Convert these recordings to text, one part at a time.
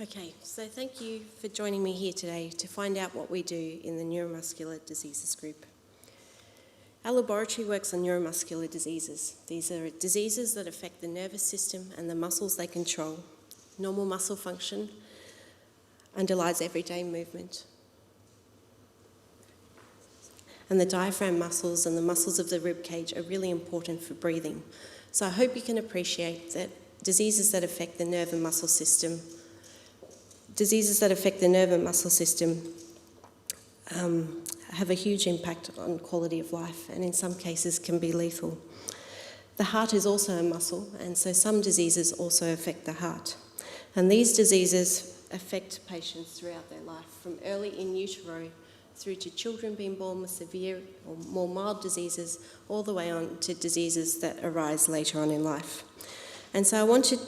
Okay, so thank you for joining me here today to find out what we do in the neuromuscular diseases group. Our laboratory works on neuromuscular diseases. These are diseases that affect the nervous system and the muscles they control. Normal muscle function underlies everyday movement. And the diaphragm muscles and the muscles of the rib cage are really important for breathing. So I hope you can appreciate that diseases that affect the nerve and muscle system have a huge impact on quality of life and in some cases can be lethal. The heart is also a muscle, and so some diseases also affect the heart. And these diseases affect patients throughout their life, from early in utero through to children being born with severe or more mild diseases, all the way on to diseases that arise later on in life. And so I want to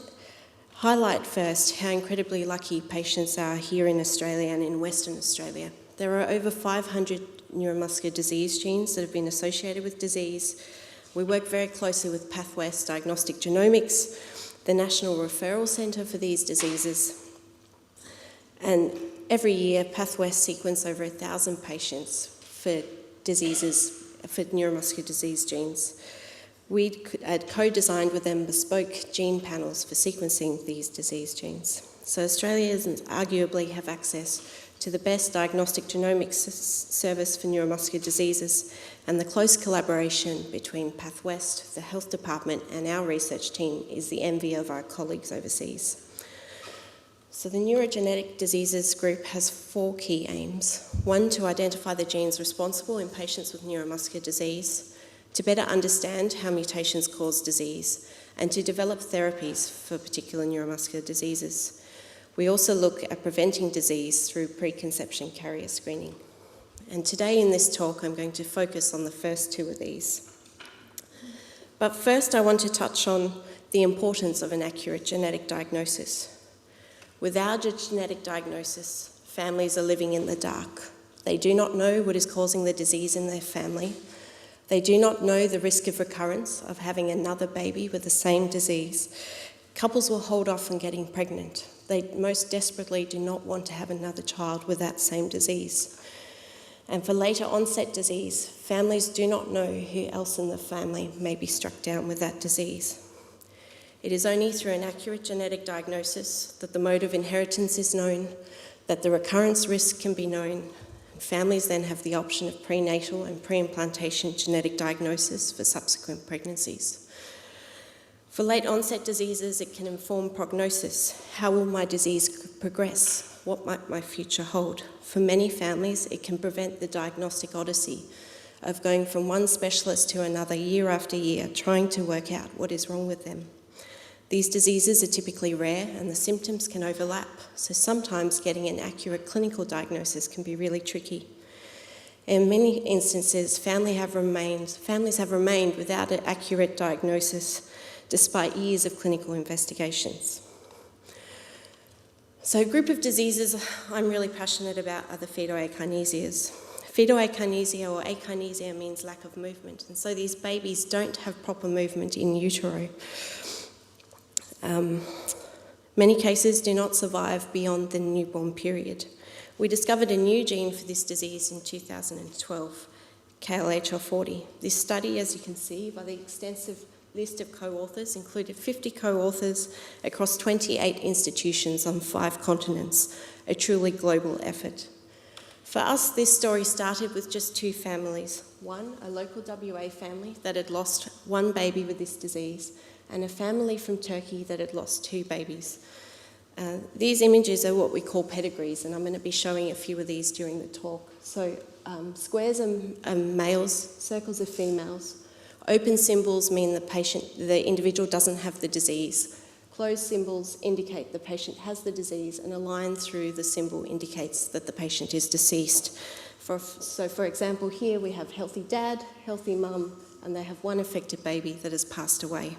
highlight first how incredibly lucky patients are here in Australia and in Western Australia. There are over 500 neuromuscular disease genes that have been associated with disease. We work very closely with PathWest Diagnostic Genomics, the National Referral Centre for these diseases. And every year, PathWest sequence over 1,000 patients for neuromuscular disease genes. We had co-designed with them bespoke gene panels for sequencing these disease genes. So Australians arguably have access to the best diagnostic genomics service for neuromuscular diseases, and the close collaboration between PathWest, the health department, and our research team is the envy of our colleagues overseas. So the neurogenetic diseases group has 4 key aims. 1, to identify the genes responsible in patients with neuromuscular disease, to better understand how mutations cause disease, and to develop therapies for particular neuromuscular diseases. We also look at preventing disease through preconception carrier screening. And today in this talk, I'm going to focus on the first 2 of these. But first, I want to touch on the importance of an accurate genetic diagnosis. Without a genetic diagnosis, families are living in the dark. They do not know what is causing the disease in their family. They do not know the risk of recurrence of having another baby with the same disease. Couples will hold off on getting pregnant. They most desperately do not want to have another child with that same disease. And for later onset disease, families do not know who else in the family may be struck down with that disease. It is only through an accurate genetic diagnosis that the mode of inheritance is known, that the recurrence risk can be known. Families then have the option of prenatal and pre-implantation genetic diagnosis for subsequent pregnancies. For late onset diseases, it can inform prognosis. How will my disease progress? What might my future hold? For many families, it can prevent the diagnostic odyssey of going from one specialist to another year after year, trying to work out what is wrong with them. These diseases are typically rare and the symptoms can overlap, so sometimes getting an accurate clinical diagnosis can be really tricky. In many instances, families have remained without an accurate diagnosis despite years of clinical investigations. So a group of diseases I'm really passionate about are the fetal achynesias. Fetal akanesia or akinesia means lack of movement, and so these babies don't have proper movement in utero. Many cases do not survive beyond the newborn period. We discovered a new gene for this disease in 2012, KLHL40. This study, as you can see by the extensive list of co-authors, included 50 co-authors across 28 institutions on 5 continents, a truly global effort. For us, this story started with just 2 families. One, a local WA family that had lost 1 baby with this disease, and a family from Turkey that had lost 2 babies. These images are what we call pedigrees, and I'm going to be showing a few of these during the talk. So squares are males, circles are females. Open symbols mean the individual doesn't have the disease. Closed symbols indicate the patient has the disease, and a line through the symbol indicates that the patient is deceased. So for example, here we have healthy dad, healthy mum, and they have 1 affected baby that has passed away.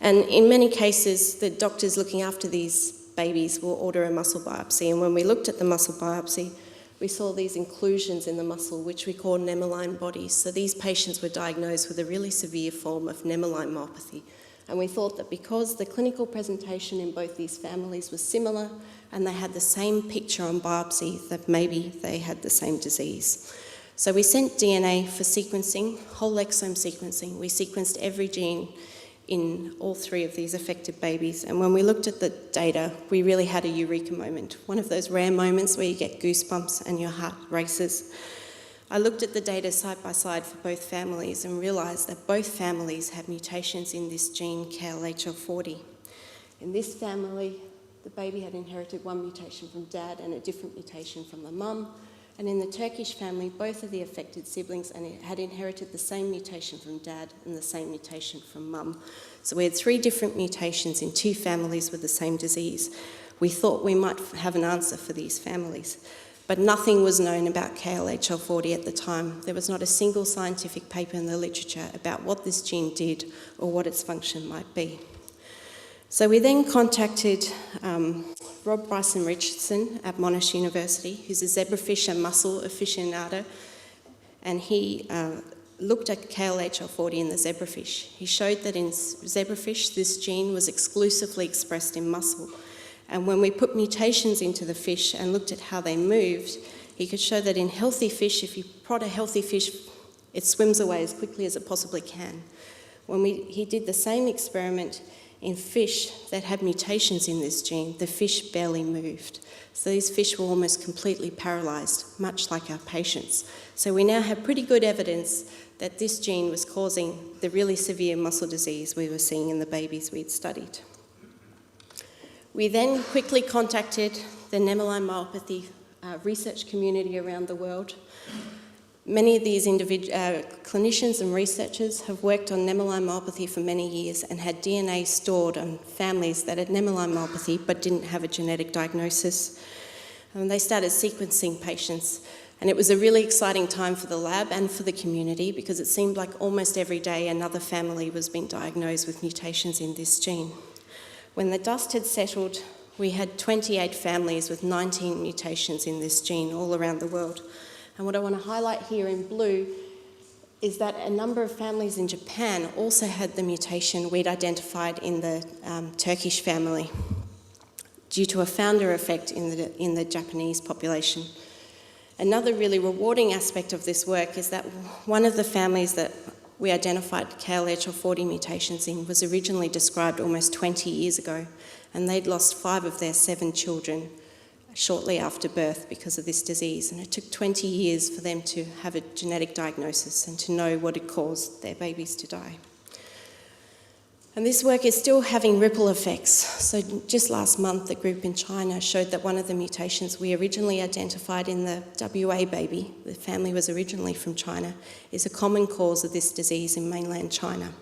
And in many cases, the doctors looking after these babies will order a muscle biopsy, and when we looked at the muscle biopsy, we saw these inclusions in the muscle, which we call Nemeline bodies. So these patients were diagnosed with a really severe form of Nemeline myopathy, And we thought that because the clinical presentation in both these families was similar and they had the same picture on biopsy, that maybe they had the same disease. So we sent DNA for sequencing, whole exome sequencing. We sequenced every gene in all 3 of these affected babies. And when we looked at the data, we really had a eureka moment, one of those rare moments where you get goosebumps and your heart races. I looked at the data side by side for both families and realised that both families had mutations in this gene, KLHL40. In this family, the baby had inherited one mutation from dad and a different mutation from the mum. And in the Turkish family, both of the affected siblings had inherited the same mutation from dad and the same mutation from mum. So we had 3 different mutations in 2 families with the same disease. We thought we might have an answer for these families, but nothing was known about KLHL40 at the time. There was not a single scientific paper in the literature about what this gene did or what its function might be. So we then contacted Rob Bryson-Richardson at Monash University, who's a zebrafish and mussel aficionado, and he looked at KLHL40 in the zebrafish. He showed that in zebrafish, this gene was exclusively expressed in mussel. And when we put mutations into the fish and looked at how they moved, he could show that in healthy fish, if you prod a healthy fish, it swims away as quickly as it possibly can. He did the same experiment in fish that had mutations in this gene, the fish barely moved. So these fish were almost completely paralysed, much like our patients. So we now have pretty good evidence that this gene was causing the really severe muscle disease we were seeing in the babies we'd studied. We then quickly contacted the Nemaline myopathy research community around the world. Many of these clinicians and researchers have worked on Nemaline myopathy for many years and had DNA stored on families that had Nemaline myopathy but didn't have a genetic diagnosis. And they started sequencing patients, and it was a really exciting time for the lab and for the community because it seemed like almost every day another family was being diagnosed with mutations in this gene. When the dust had settled, we had 28 families with 19 mutations in this gene all around the world. And what I want to highlight here in blue is that a number of families in Japan also had the mutation we'd identified in the Turkish family due to a founder effect in the Japanese population. Another really rewarding aspect of this work is that one of the families that we identified KLHL40 mutations in was originally described almost 20 years ago, and they'd lost 5 of their 7 children shortly after birth because of this disease, and it took 20 years for them to have a genetic diagnosis and to know what had caused their babies to die. And this work is still having ripple effects. So just last month, a group in China showed that one of the mutations we originally identified in the WA baby, the family was originally from China, is a common cause of this disease in mainland China.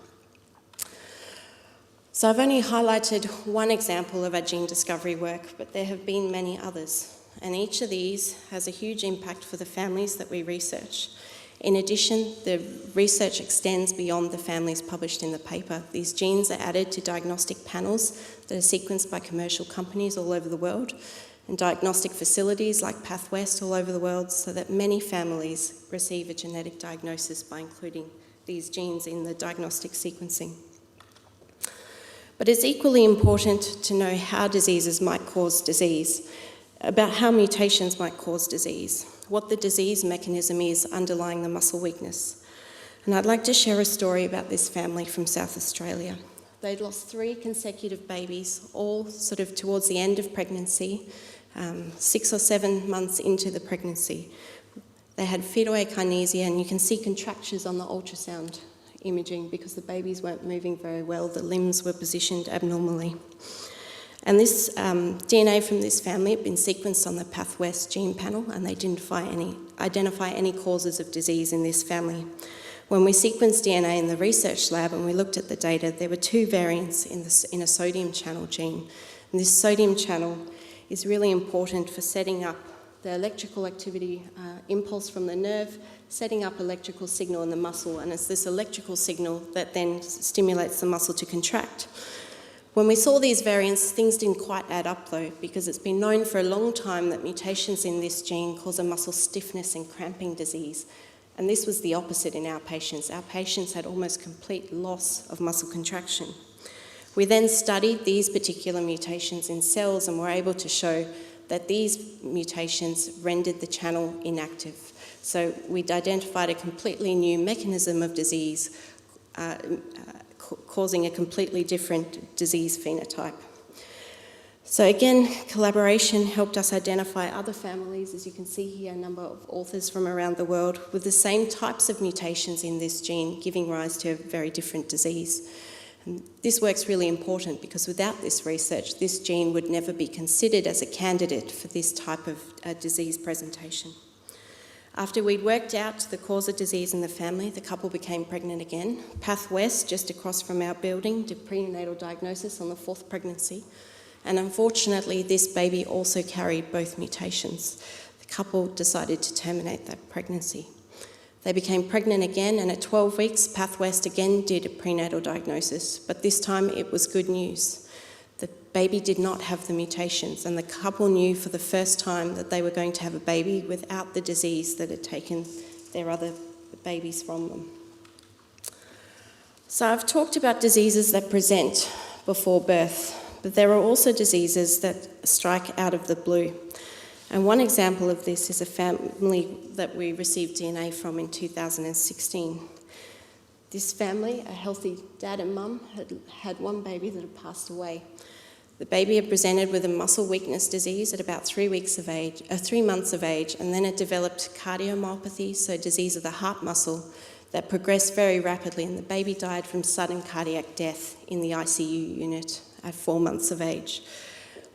So I've only highlighted one example of our gene discovery work, but there have been many others. And each of these has a huge impact for the families that we research. In addition, the research extends beyond the families published in the paper. These genes are added to diagnostic panels that are sequenced by commercial companies all over the world and diagnostic facilities like PathWest all over the world, so that many families receive a genetic diagnosis by including these genes in the diagnostic sequencing. But it's equally important to know how diseases might cause disease, about how mutations might cause disease, what the disease mechanism is underlying the muscle weakness. And I'd like to share a story about this family from South Australia. They'd lost 3 consecutive babies, all sort of towards the end of pregnancy, 6 or 7 months into the pregnancy. They had fetal akinesia, and you can see contractures on the ultrasound imaging because the babies weren't moving very well, the limbs were positioned abnormally. And this DNA from this family had been sequenced on the PathWest gene panel, and they didn't identify any causes of disease in this family. When we sequenced DNA in the research lab and we looked at the data, there were 2 variants in a sodium channel gene. And this sodium channel is really important for setting up the electrical activity impulse from the nerve, setting up electrical signal in the muscle, and it's this electrical signal that then stimulates the muscle to contract. When we saw these variants, things didn't quite add up though, because it's been known for a long time that mutations in this gene cause a muscle stiffness and cramping disease. And this was the opposite in our patients. Our patients had almost complete loss of muscle contraction. We then studied these particular mutations in cells and were able to show that these mutations rendered the channel inactive. So we'd identified a completely new mechanism of disease causing a completely different disease phenotype. So again, collaboration helped us identify other families. As you can see here, a number of authors from around the world with the same types of mutations in this gene, giving rise to a very different disease. And this work's really important because without this research, this gene would never be considered as a candidate for this type of disease presentation. After we'd worked out the cause of disease in the family, the couple became pregnant again. Path West, just across from our building, did prenatal diagnosis on the 4th pregnancy. And unfortunately, this baby also carried both mutations. The couple decided to terminate that pregnancy. They became pregnant again, and at 12 weeks, Path West again did a prenatal diagnosis, but this time it was good news. The baby did not have the mutations, and the couple knew for the first time that they were going to have a baby without the disease that had taken their other babies from them. So I've talked about diseases that present before birth, but there are also diseases that strike out of the blue. And one example of this is a family that we received DNA from in 2016. This family, a healthy dad and mum, had one baby that had passed away. The baby had presented with a muscle weakness disease at about 3 months of age, and then it developed cardiomyopathy, so disease of the heart muscle, that progressed very rapidly, and the baby died from sudden cardiac death in the ICU unit at 4 months of age.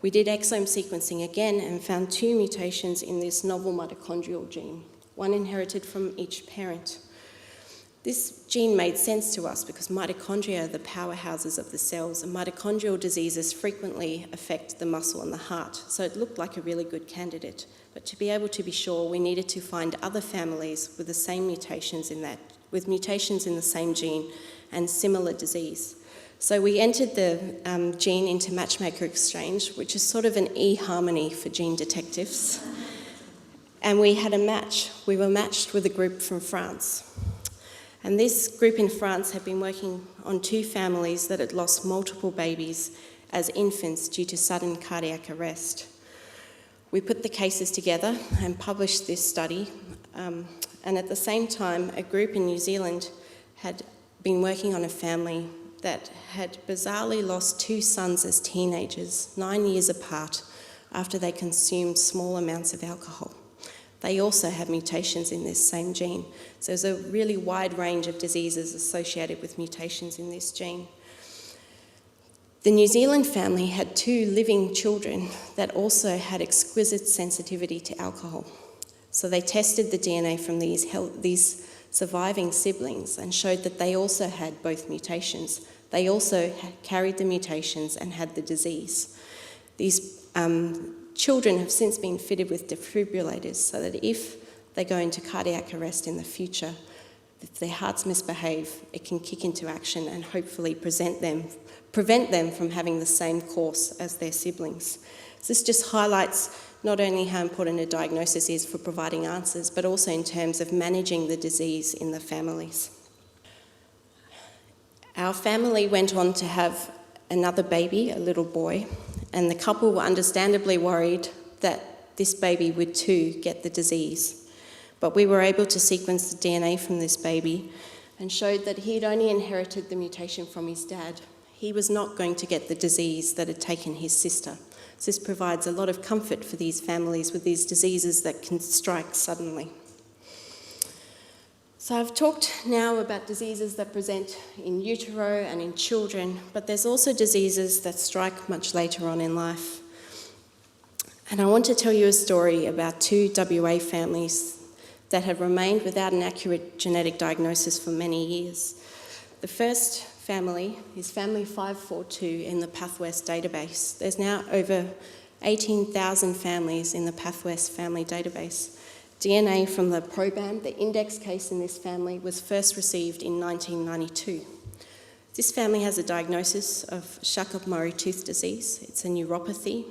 We did exome sequencing again and found 2 mutations in this novel mitochondrial gene, one inherited from each parent. This gene made sense to us because mitochondria are the powerhouses of the cells, and mitochondrial diseases frequently affect the muscle and the heart, so it looked like a really good candidate. But to be able to be sure, we needed to find other families with the same mutations with mutations in the same gene and similar disease. So we entered the gene into Matchmaker Exchange, which is sort of an e-harmony for gene detectives. And we had a match. We were matched with a group from France. And this group in France had been working on 2 families that had lost multiple babies as infants due to sudden cardiac arrest. We put the cases together and published this study. And at the same time, a group in New Zealand had been working on a family that had bizarrely lost 2 sons as teenagers, 9 years apart, after they consumed small amounts of alcohol. They also had mutations in this same gene. So there's a really wide range of diseases associated with mutations in this gene. The New Zealand family had 2 living children that also had exquisite sensitivity to alcohol. So they tested the DNA from these surviving siblings and showed that they also had both mutations. They also carried the mutations and had the disease. These children have since been fitted with defibrillators so that if they go into cardiac arrest in the future, if their hearts misbehave, it can kick into action and hopefully prevent them from having the same course as their siblings. So this just highlights not only how important a diagnosis is for providing answers, but also in terms of managing the disease in the families. Our family went on to have another baby, a little boy, and the couple were understandably worried that this baby would too get the disease. But we were able to sequence the DNA from this baby and showed that he had only inherited the mutation from his dad. He was not going to get the disease that had taken his sister. So this provides a lot of comfort for these families with these diseases that can strike suddenly. So I've talked now about diseases that present in utero and in children, but there's also diseases that strike much later on in life. And I want to tell you a story about 2 WA families that have remained without an accurate genetic diagnosis for many years. The first family is family 542 in the PathWest database. There's now over 18,000 families in the PathWest family database. DNA from the proband, the index case in this family, was first received in 1992. This family has a diagnosis of Charcot-Marie tooth disease. It's a neuropathy.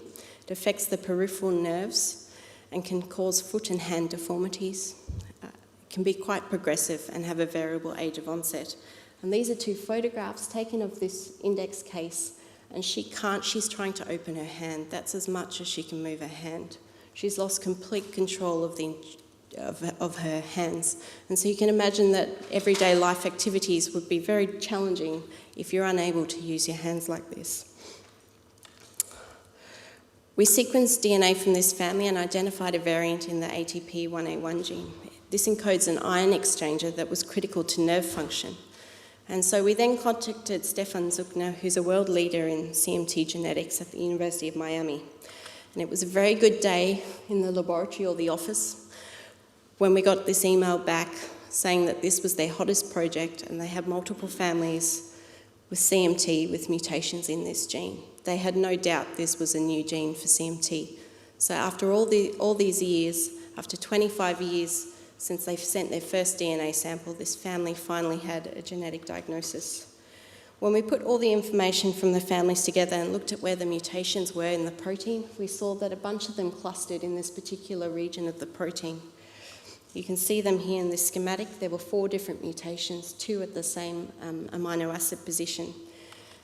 It affects the peripheral nerves and can cause foot and hand deformities. It can be quite progressive and have a variable age of onset. And these are 2 photographs taken of this index case and she can't, she's trying to open her hand. That's as much as she can move her hand. She's lost complete control of her hands. And so you can imagine that everyday life activities would be very challenging if you're unable to use your hands like this. We sequenced DNA from this family and identified a variant in the ATP1A1 gene. This encodes an ion exchanger that was critical to nerve function. And so we then contacted Stefan Zuckner, who's a world leader in CMT genetics at the University of Miami. And it was a very good day in the laboratory or the office when we got this email back saying that this was their hottest project and they had multiple families with CMT with mutations in this gene. They had no doubt this was a new gene for CMT. So after all these years, after 25 years since they've sent their first DNA sample, this family finally had a genetic diagnosis. When we put all the information from the families together and looked at where the mutations were in the protein, we saw that a bunch of them clustered in this particular region of the protein. You can see them here in this schematic. There were 4 different mutations, 2 at the same amino acid position.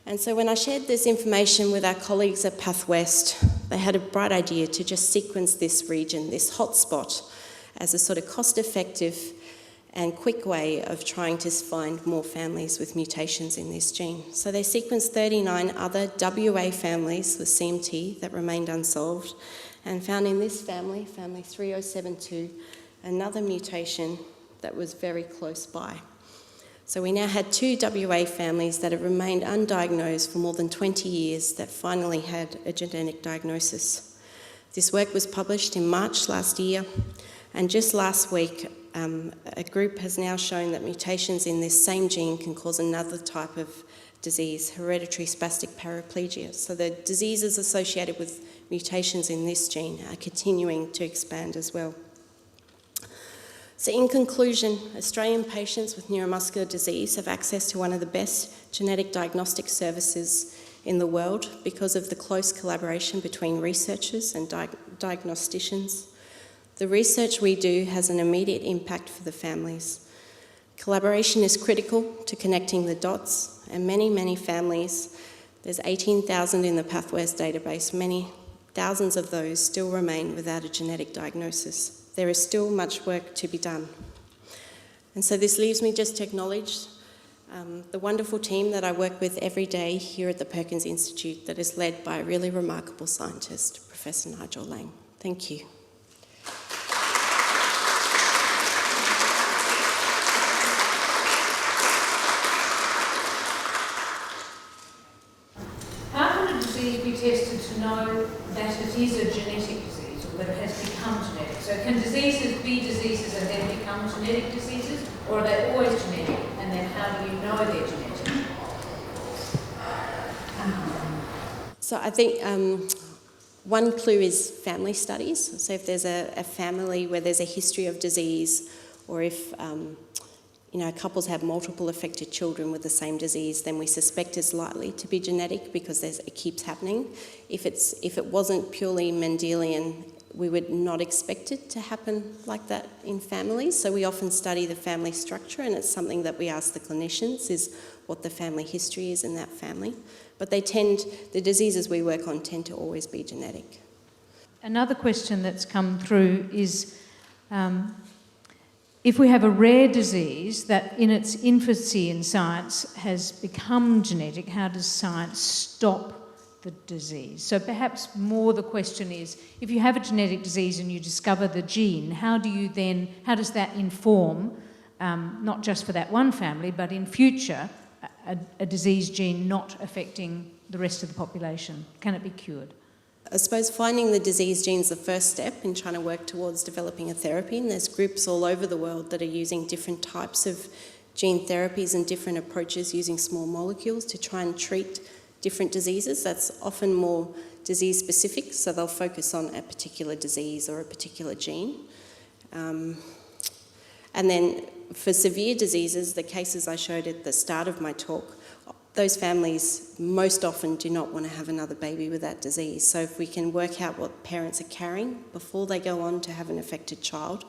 And so when I shared this information with our colleagues at PathWest, they had a bright idea to just sequence this region, this hotspot, as a sort of cost-effective and quick way of trying to find more families with mutations in this gene. So they sequenced 39 other WA families with CMT that remained unsolved and found in this family, family 3072, another mutation that was very close by. So we now had 2 WA families that have remained undiagnosed for more than 20 years that finally had a genetic diagnosis. This work was published in March last year, and just last week, a group has now shown that mutations in this same gene can cause another type of disease, hereditary spastic paraplegia. So the diseases associated with mutations in this gene are continuing to expand as well. So in conclusion, Australian patients with neuromuscular disease have access to one of the best genetic diagnostic services in the world because of the close collaboration between researchers and diagnosticians. The research we do has an immediate impact for the families. Collaboration is critical to connecting the dots, and many families, there's 18,000 in the PathWest database, many thousands of those still remain without a genetic diagnosis. There is still much work to be done. And so this leaves me just to acknowledge the wonderful team that I work with every day here at the Perkins Institute that is led by a really remarkable scientist, Professor Nigel Lang. Thank you. How can a disease be tested to know that it is a genetic disease or that it has become genetic? So can diseases be diseases and then become genetic diseases, or are they always genetic, and then how do you know they're genetic? So I think one clue is family studies. So if there's a family where there's a history of disease, or if couples have multiple affected children with the same disease, then we suspect it's likely to be genetic because it keeps happening. If it wasn't purely Mendelian, we would not expect it to happen like that in families. So we often study the family structure, and it's something that we ask the clinicians is what the family history is in that family. But the diseases we work on tend to always be genetic. Another question that's come through is, if we have a rare disease that in its infancy in science has become genetic, how does science stop the disease? So perhaps more the question is, if you have a genetic disease and you discover the gene, how does that inform, not just for that one family, but in future, a disease gene not affecting the rest of the population? Can it be cured? I suppose finding the disease gene is the first step in trying to work towards developing a therapy, and there's groups all over the world that are using different types of gene therapies and different approaches using small molecules to try and treat different diseases. That's often more disease specific, so they'll focus on a particular disease or a particular gene. And then for severe diseases, the cases I showed at the start of my talk, those families most often do not want to have another baby with that disease. So if we can work out what parents are carrying before they go on to have an affected child,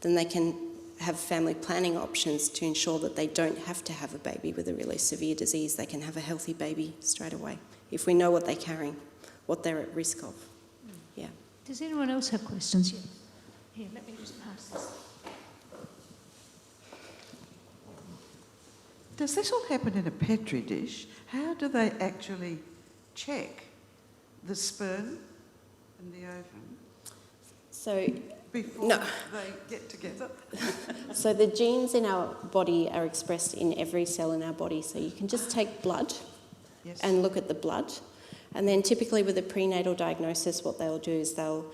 then they can have family planning options to ensure that they don't have to have a baby with a really severe disease. They can have a healthy baby straight away. if we know what they're carrying, what they're at risk of. Yeah. Does anyone else have questions? Here, let me just pass this. Does this all happen in a Petri dish? How do they actually check the sperm and the ovum So, before no. they get together? So the genes in our body are expressed in every cell in our body. So you can just take blood Yes. and look at the blood. And then typically with a prenatal diagnosis, what they'll do is they'll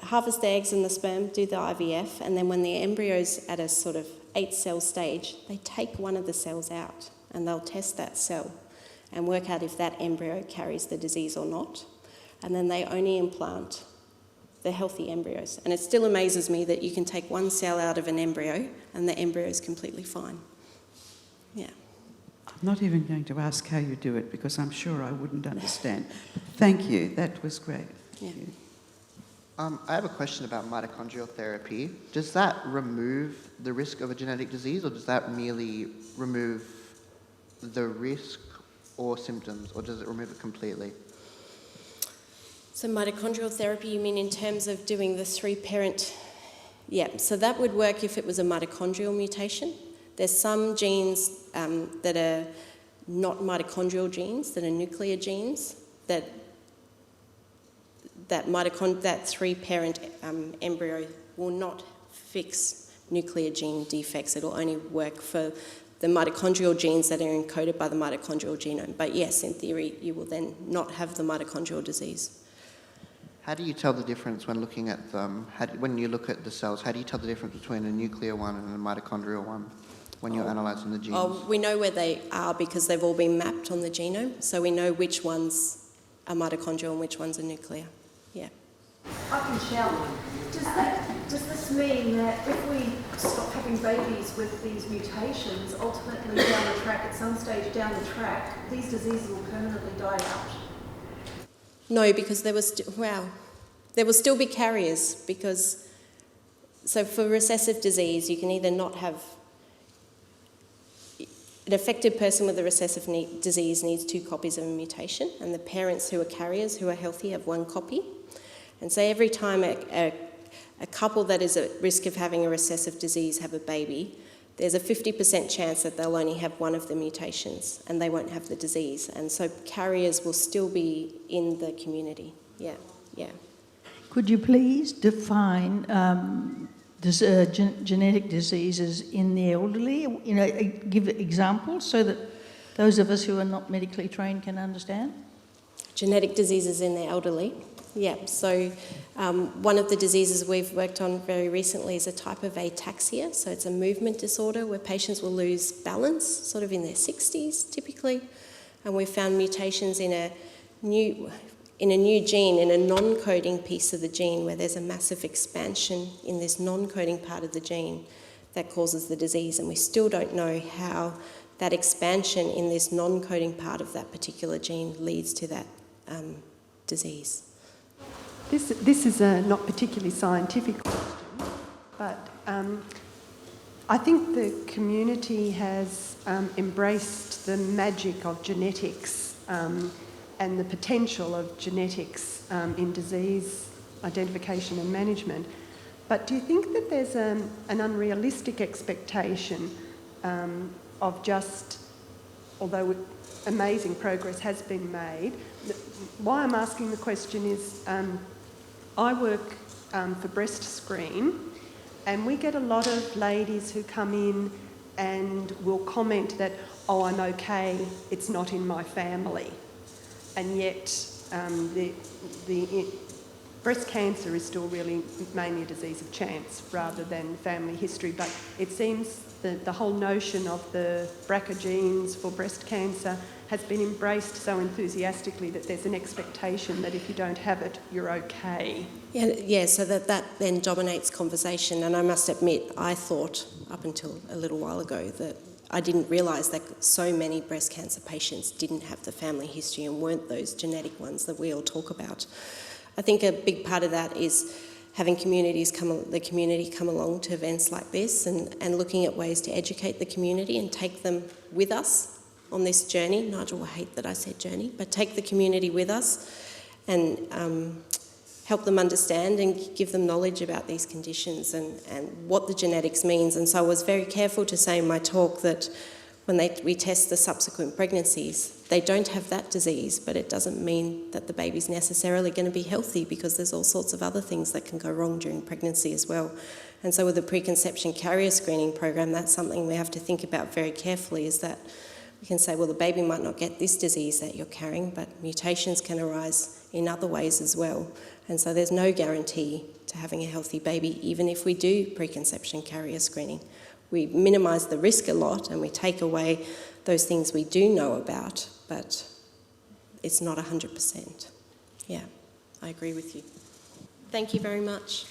harvest the eggs and the sperm, do the IVF, and then when the embryo's at a sort of 8-cell stage, they take one of the cells out and they'll test that cell and work out if that embryo carries the disease or not. And then they only implant the healthy embryos. And it still amazes me that you can take one cell out of an embryo and the embryo is completely fine. Yeah. I'm not even going to ask how you do it because I'm sure I wouldn't understand. Thank you. That was great. Yeah. Thank you. I have a question about mitochondrial therapy. Does that remove the risk of a genetic disease, or does that merely remove the risk or symptoms, or does it remove it completely? So mitochondrial therapy, you mean in terms of doing the 3-parent? Yeah, so that would work if it was a mitochondrial mutation. There's some genes that are not mitochondrial genes, that are nuclear genes, that 3-parent embryo will not fix nuclear gene defects. It'll only work for the mitochondrial genes that are encoded by the mitochondrial genome. But yes, in theory, you will then not have the mitochondrial disease. How do you tell the difference when looking at them? When you look at the cells, how do you tell the difference between a nuclear one and a mitochondrial one when you're analysing the genes? We know where they are because they've all been mapped on the genome, so we know which ones are mitochondrial and which ones are nuclear. Yeah. I can shout. Does this mean that if we stop having babies with these mutations, ultimately down the track, at some stage down the track, these diseases will permanently die out? No, because there will still be carriers because, so for recessive disease, you can either not have, an affected person with a recessive disease needs 2 copies of a mutation, and the parents who are carriers, who are healthy, have 1 copy. And so every time a couple that is at risk of having a recessive disease have a baby, there's a 50% chance that they'll only have 1 of the mutations and they won't have the disease. And so carriers will still be in the community. Yeah, yeah. Could you please define genetic diseases in the elderly? You know, give examples so that those of us who are not medically trained can understand. Genetic diseases in the elderly. Yeah, so one of the diseases we've worked on very recently is a type of ataxia. So it's a movement disorder where patients will lose balance, sort of in their 60s typically. And we found mutations in a new gene, in a non-coding piece of the gene, where there's a massive expansion in this non-coding part of the gene that causes the disease. And we still don't know how that expansion in this non-coding part of that particular gene leads to that disease. This is a not particularly scientific question, but I think the community has embraced the magic of genetics and the potential of genetics in disease identification and management. But do you think that there's an unrealistic expectation of just, although amazing progress has been made? Why I'm asking the question is I work for Breast Screen, and we get a lot of ladies who come in and will comment that, oh, I'm okay, it's not in my family. And yet the breast cancer is still really mainly a disease of chance rather than family history. But it seems that the whole notion of the BRCA genes for breast cancer has been embraced so enthusiastically that there's an expectation that if you don't have it, you're okay. Yeah, so that then dominates conversation. And I must admit, I thought up until a little while ago that I didn't realise that so many breast cancer patients didn't have the family history and weren't those genetic ones that we all talk about. I think a big part of that is having the community come along to events like this and looking at ways to educate the community and take them with us on this journey. Nigel will hate that I said journey, but take the community with us and help them understand and give them knowledge about these conditions and what the genetics means. And so I was very careful to say in my talk that when we test the subsequent pregnancies, they don't have that disease, but it doesn't mean that the baby's necessarily going to be healthy, because there's all sorts of other things that can go wrong during pregnancy as well. And so with the preconception carrier screening program, that's something we have to think about very carefully, is that we can say, well, the baby might not get this disease that you're carrying, but mutations can arise in other ways as well. And so there's no guarantee to having a healthy baby, even if we do preconception carrier screening. We minimise the risk a lot and we take away those things we do know about, but it's not 100%. Yeah, I agree with you. Thank you very much.